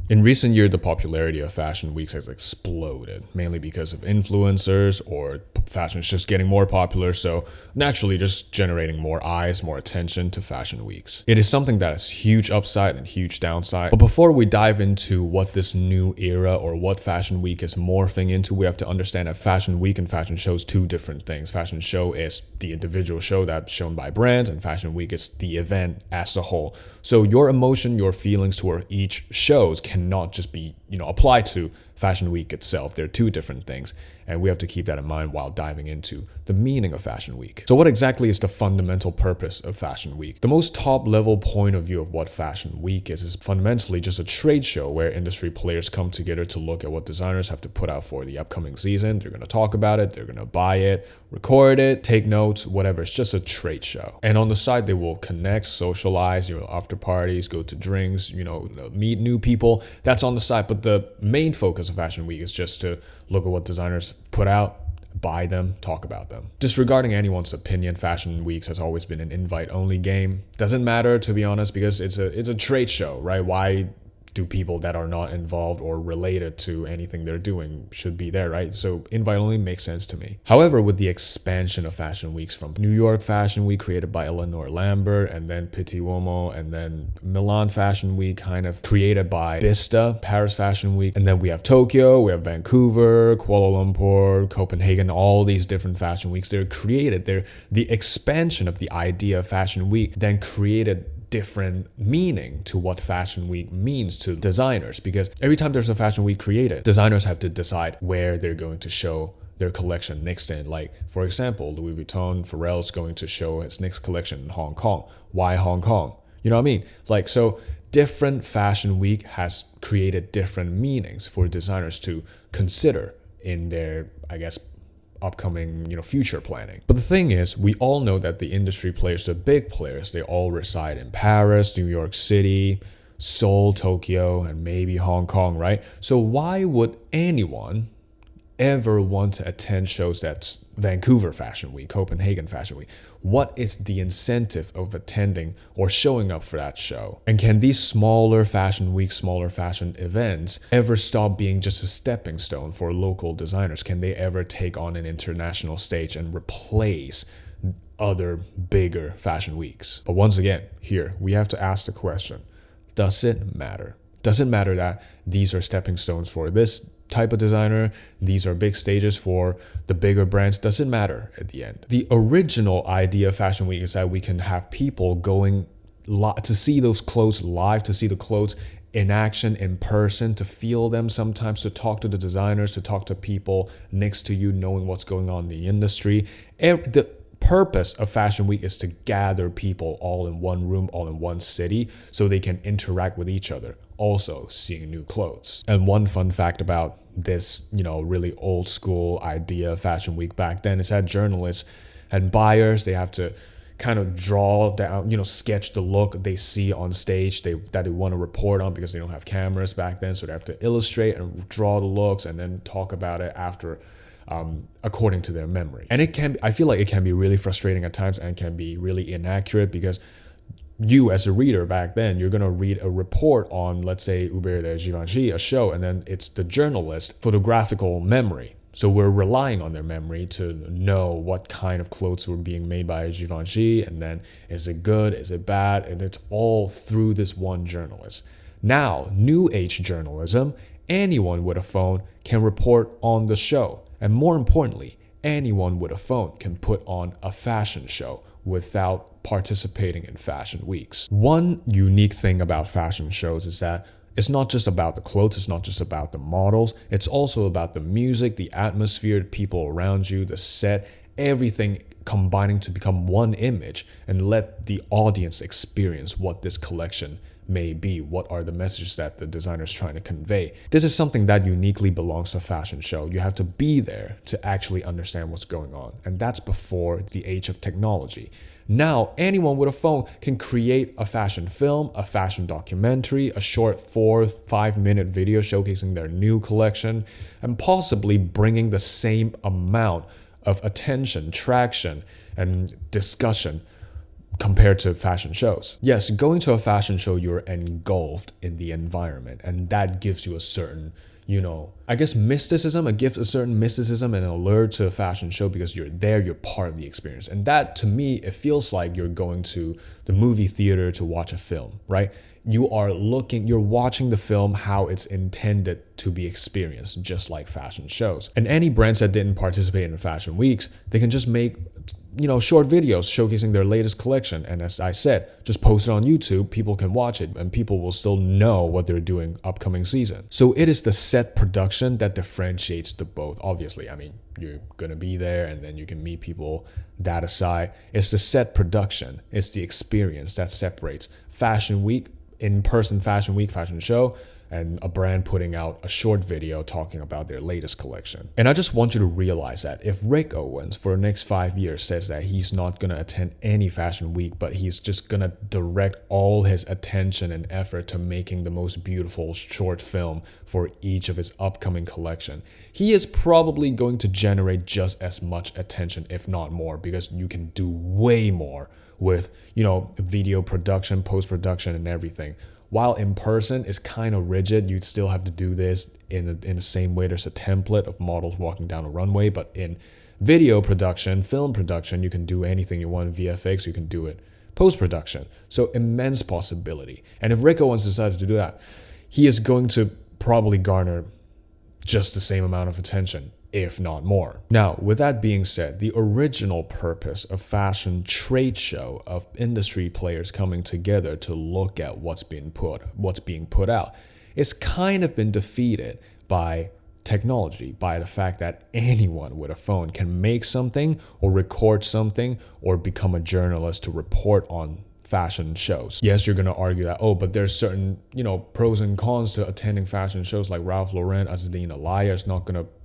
In recent years, the popularity of fashion weeks has exploded, mainly because of influencers or fashion is just getting more popular, so naturally just generating more eyes, more attention to fashion weeks. It is something that has huge upside and huge downside. But before we dive into what this new era or what fashion week is morphing into, we have to understand that fashion week and fashion show is two different things. Fashion show is the individual show that's shown by brands, and fashion week is the event as a whole. So your emotion, your feelings toward each shows cannot just be, applied to fashion week itself. They're two different things, and we have to keep that in mind while diving into the meaning of fashion week. So what exactly is the fundamental purpose of fashion week? The most top level point of view of what fashion week is fundamentally just a trade show where industry players come together to look at what designers have to put out for the upcoming season. They're going to talk about it, they're going to buy it, record it, take notes, whatever. It's just a trade show. And on the side, they will connect, socialize, after parties, go to drinks, meet new people. That's on the side. But the main focus of fashion week is just to look at what designers put out, buy them, talk about them. Disregarding anyone's opinion, fashion weeks has always been an invite-only game. Doesn't matter, to be honest, because it's a trade show, right? Why do people that are not involved or related to anything they're doing should be there, right? So invite only makes sense to me. However, with the expansion of fashion weeks from New York Fashion Week created by Eleanor Lambert, and then Pitti Uomo, and then Milan Fashion Week kind of created by Bista, Paris Fashion Week, and then we have Tokyo, we have Vancouver, Kuala Lumpur, Copenhagen, all these different fashion weeks. They're created. The expansion of the idea of fashion week then created different meaning to what fashion week means to designers, because every time there's a fashion week created, designers have to decide where they're going to show their collection next in. Like, for example, Louis Vuitton, Pharrell's going to show his next collection in Hong Kong. Why Hong Kong? You know what I mean? So different fashion week has created different meanings for designers to consider in their, upcoming, future planning. But the thing is, we all know that the industry players, the big players, they all reside in Paris, New York City, Seoul, Tokyo, and maybe Hong Kong, right? So why would anyone ever want to attend shows that's Vancouver Fashion Week, Copenhagen Fashion Week? What is the incentive of attending or showing up for that show? And can these smaller fashion weeks, smaller fashion events ever stop being just a stepping stone for local designers? Can they ever take on an international stage and replace other bigger fashion weeks? But once again, here we have to ask the question, does it matter? Does it matter that these are stepping stones for this type of designer? These are big stages for the bigger brands. Doesn't matter at the end. The original idea of Fashion Week is that we can have people going to see those clothes live, to see the clothes in action, in person, to feel them sometimes, to talk to the designers, to talk to people next to you, knowing what's going on in the industry. The purpose of Fashion Week is to gather people all in one room, all in one city, so they can interact with each other, also seeing new clothes. And one fun fact about this, really old school idea of Fashion Week back then is that journalists and buyers, they have to kind of draw down, sketch the look they see on stage that they want to report on, because they don't have cameras back then. So they have to illustrate and draw the looks and then talk about it after, according to their memory. And I feel like it can be really frustrating at times and can be really inaccurate, because you as a reader back then, you're going to read a report on, let's say, Hubert de Givenchy, a show, and then it's the journalist's photographical memory. So we're relying on their memory to know what kind of clothes were being made by Givenchy, and then is it good, is it bad, and it's all through this one journalist. Now, new age journalism, anyone with a phone can report on the show. And more importantly, anyone with a phone can put on a fashion show without participating in fashion weeks. One unique thing about fashion shows is that it's not just about the clothes, it's not just about the models, it's also about the music, the atmosphere, the people around you, the set, everything combining to become one image and let the audience experience what this collection may be. What are the messages that the designer is trying to convey? This is something that uniquely belongs to a fashion show. You have to be there to actually understand what's going on. And that's before the age of technology. Now, anyone with a phone can create a fashion film, a fashion documentary, a short 4-5 minute video showcasing their new collection, and possibly bringing the same amount of attention, traction, and discussion compared to fashion shows. Yes, going to a fashion show, you're engulfed in the environment, and that gives you a certain, I guess mysticism. It gives a certain mysticism and allure to a fashion show because you're there, you're part of the experience. And that, to me, it feels like you're going to the movie theater to watch a film, right? You're watching the film how it's intended to be experienced, just like fashion shows. And any brands that didn't participate in fashion weeks, they can just make short videos showcasing their latest collection. And as I said, just post it on YouTube, people can watch it, and people will still know what they're doing upcoming season. So it is the set production that differentiates the both. Obviously, I mean, you're gonna be there and then you can meet people. That aside, it's the set production, it's the experience that separates fashion week, in-person fashion week, fashion show, and a brand putting out a short video talking about their latest collection. And I just want you to realize that if Rick Owens for the next 5 years says that he's not going to attend any fashion week, but he's just going to direct all his attention and effort to making the most beautiful short film for each of his upcoming collection, he is probably going to generate just as much attention, if not more, because you can do way more with, video production, post-production, and everything. While in person is kind of rigid, you'd still have to do this in the same way. There's a template of models walking down a runway, but in video production, film production, you can do anything you want. VFX, you can do it. Post-production, so immense possibility. And if Rick Owens decided to do that, he is going to probably garner just the same amount of attention, if not more. Now, with that being said, the original purpose of fashion trade show, of industry players coming together to look at what's being put out, is kind of been defeated by technology, by the fact that anyone with a phone can make something or record something or become a journalist to report on fashion shows. Yes, you're going to argue that, but there's certain, pros and cons to attending fashion shows, like Ralph Lauren, Azzedine Alaïa is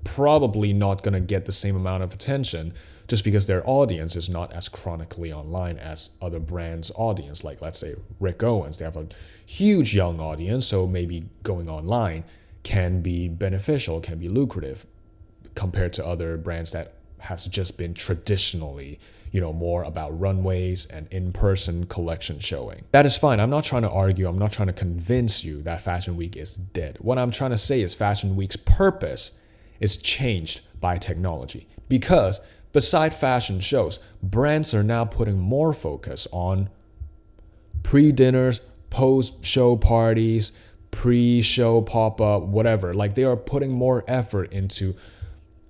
probably not going to get the same amount of attention just because their audience is not as chronically online as other brands' audience. Like, let's say Rick Owens, they have a huge young audience, so maybe going online can be beneficial, can be lucrative compared to other brands that has just been traditionally more about runways and in-person collection showing. That is fine. I'm not trying to argue. I'm not trying to convince you that Fashion Week is dead. What I'm trying to say is Fashion Week's purpose is changed by technology. Because beside fashion shows, brands are now putting more focus on pre-dinners, post-show parties, pre-show pop-up, whatever. Like, they are putting more effort into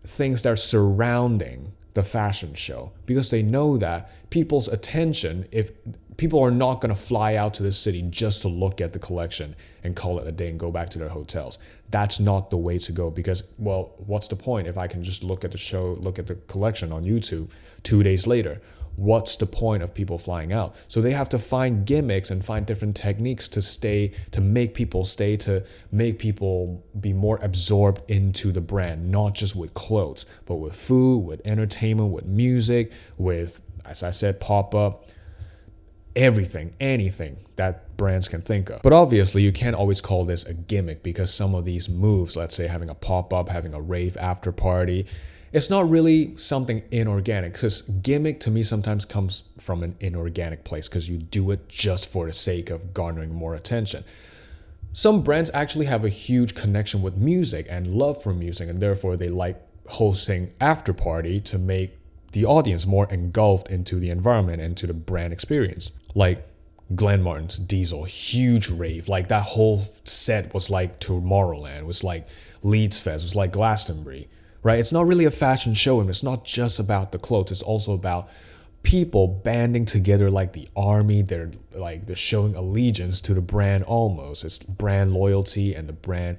things that are surrounding the fashion show, because they know that people's attention, if people are not going to fly out to the city just to look at the collection and call it a day and go back to their hotels. That's not the way to go, because, what's the point if I can just look at the collection on YouTube 2 days later? What's the point of people flying out? So they have to find gimmicks and find different techniques to make people stay, to make people be more absorbed into the brand, not just with clothes, but with food, with entertainment, with music, with, as I said, pop-up, everything, anything that brands can think of. But obviously, you can't always call this a gimmick, because some of these moves, let's say having a pop-up, having a rave after party, it's not really something inorganic, because gimmick to me sometimes comes from an inorganic place, because you do it just for the sake of garnering more attention. Some brands actually have a huge connection with music and love for music, and therefore they like hosting after party to make the audience more engulfed into the environment and to the brand experience. Like Glenn Martin's Diesel, huge rave. Like, that whole set was like Tomorrowland, it was like Leeds Fest, it was like Glastonbury. Right? It's not really a fashion show, and it's not just about the clothes. It's also about people banding together like the army. They're showing allegiance to the brand almost. It's brand loyalty and the brand,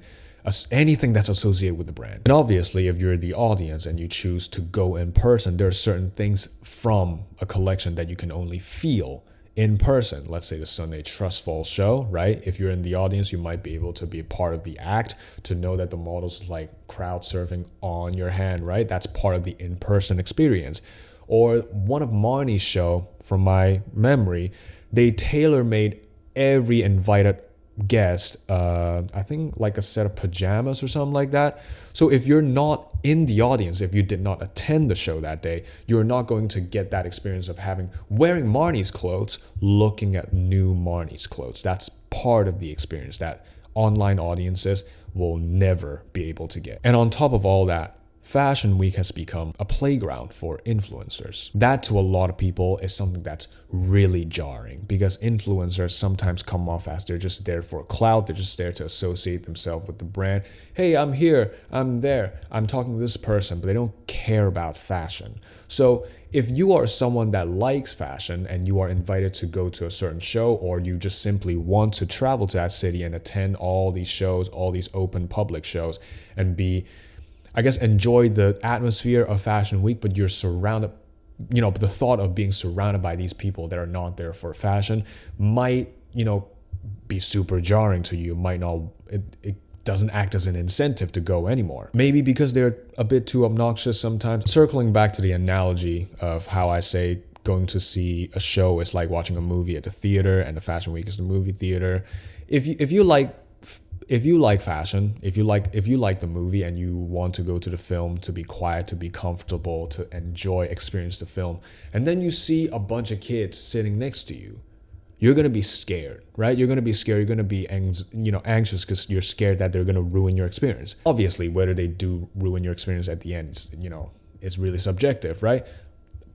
anything that's associated with the brand. And obviously, if you're the audience and you choose to go in person, there are certain things from a collection that you can only feel in person. Let's say the Sunday Trust Fall show, right? If you're in the audience, you might be able to be a part of the act, to know that the model's like crowd surfing on your hand, right? That's part of the in-person experience. Or one of Marnie's show, from my memory, they tailor-made every invited guest, I think like a set of pajamas or something like that. So if you're not in the audience, if you did not attend the show that day, you're not going to get that experience of wearing Marnie's clothes, looking at new Marnie's clothes. That's part of the experience that online audiences will never be able to get. And on top of all that, Fashion Week has become a playground for influencers. That to a lot of people is something that's really jarring because influencers sometimes come off as they're just there for clout. They're just there to associate themselves with the brand. Hey, I'm here, I'm there, I'm talking to this person, but they don't care about fashion. So if you are someone that likes fashion and you are invited to go to a certain show, or you just simply want to travel to that city and attend all these shows, all these open public shows, and enjoy the atmosphere of Fashion Week, but you're surrounded, but the thought of being surrounded by these people that are not there for fashion might, be super jarring to you. It doesn't act as an incentive to go anymore. Maybe because they're a bit too obnoxious sometimes. Circling back to the analogy of how I say going to see a show is like watching a movie at the theater and the Fashion Week is the movie theater. If you like fashion, if you like the movie and you want to go to the film to be quiet, to be comfortable, to experience the film, and then you see a bunch of kids sitting next to you, you're going to be scared, right? You're going to be scared. You're going to be anxious because you're scared that they're going to ruin your experience. Obviously, whether they do ruin your experience at the end, it's really subjective, right?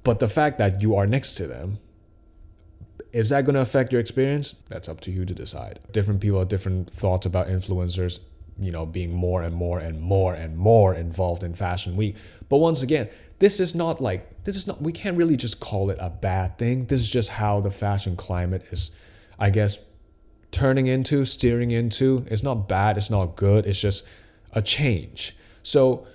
But the fact that you are next to them, is that going to affect your experience? That's up to you to decide. Different people have different thoughts about influencers, being more and more and more and more involved in Fashion Week. But once again, we can't really just call it a bad thing. This is just how the fashion climate is, I guess, steering into. It's not bad, it's not good, it's just a change. So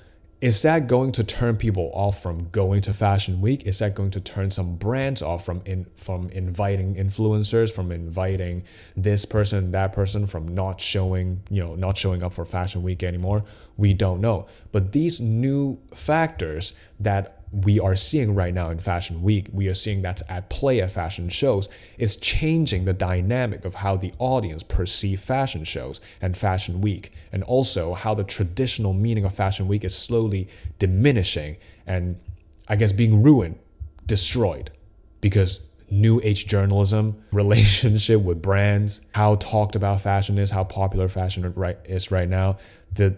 is that going to turn people off from going to Fashion Week? Is that going to turn some brands off from inviting influencers, from inviting this person, that person, from not showing up for Fashion Week anymore? We don't know. But these new factors that we are seeing right now in Fashion Week, we are seeing that's at play at fashion shows, is changing the dynamic of how the audience perceive fashion shows and Fashion Week, and also how the traditional meaning of Fashion Week is slowly diminishing and, I guess, being destroyed, because new age journalism, relationship with brands, how talked about fashion is, how popular fashion is right now, the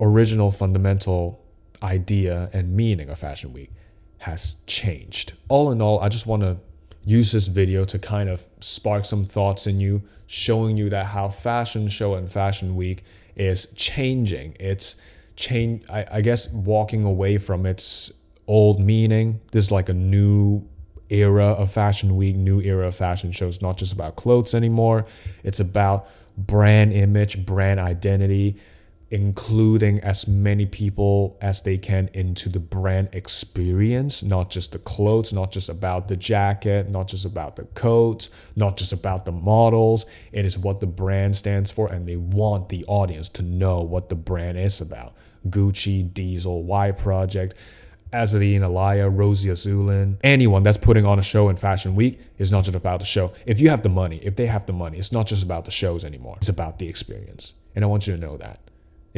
original fundamental idea and meaning of Fashion Week has changed. All in all, I just want to use this video to kind of spark some thoughts in you, showing you that how fashion show and Fashion Week is changing. It's I guess walking away from its old meaning. This is like a new era of Fashion Week, new era of fashion shows, not just about clothes anymore. It's about brand image, brand identity, including as many people as they can into the brand experience, not just the clothes, not just about the jacket, not just about the coats, not just about the models. It is what the brand stands for, and they want the audience to know what the brand is about. Gucci, Diesel, Y Project, Azzedine Alaïa, Rosie Azulin, anyone that's putting on a show in Fashion Week is not just about the show. If you have the money, if they have the money, it's not just about the shows anymore. It's about the experience. And I want you to know that.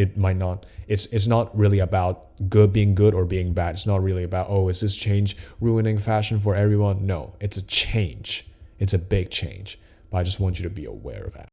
It's not really about being good or being bad. It's not really about, is this change ruining fashion for everyone? No, it's a change. It's a big change. But I just want you to be aware of that.